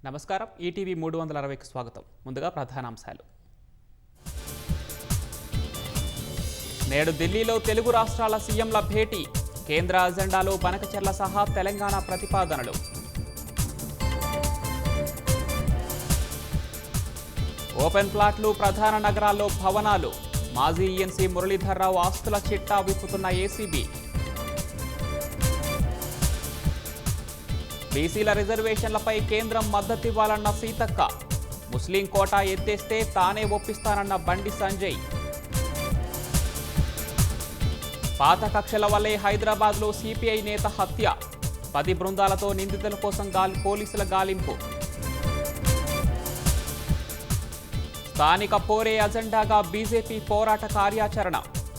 నమస్కారం. ఈటీవీ 360కి స్వాగతం. ముందుగా ప్రధానాంశాలు. నేడు ఢిల్లీలో తెలుగు రాష్ట్రాల సీఎంల భేటీ. కేంద్ర అజెండాలో బనకచెర్ల సహా తెలంగాణ ప్రతిపాదనలు. ఓపెన్ ప్లాట్లు, ప్రధాన నగరాల్లో భవనాలు. మాజీ ఈఎన్సీ మురళీధర్రావు ఆస్తుల చిట్టా విప్పుతున్న ఏసీబీ. బీసీల రిజర్వేషన్లపై కేంద్రం మద్దతివ్వాలన్న సీతక్క. ముస్లిం కోటా ఎత్తేస్తే తానే ఒప్పిస్తానన్న బండి సంజయ్. పాత కక్షల వల్లే హైదరాబాద్లో సిపిఐ నేత హత్య. 10 బృందాలతో నిందితుల కోసం పోలీసుల గాలింపు. స్థానిక పోరే అజెండాగా బీజేపీ పోరాట కార్యాచరణ.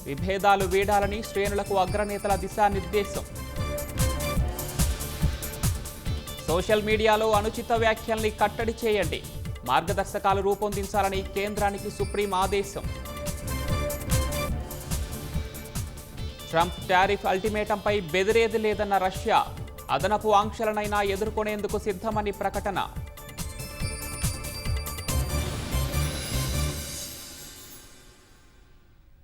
విభేదాలు వీడాలని శ్రేణులకు అగ్రనేతల దిశానిర్దేశం. సోషల్ మీడియాలో అనుచిత వ్యాఖ్యల్ని కట్టడి చేయండి. మార్గదర్శకాలు రూపొందించాలని కేంద్రానికి సుప్రీం ఆదేశం. ట్రంప్ టారిఫ్ అల్టిమేటంపై బెదిరేది లేదన్న రష్యా. అదనపు ఆంక్షలనైనా ఎదుర్కొనేందుకు సిద్ధమని ప్రకటన.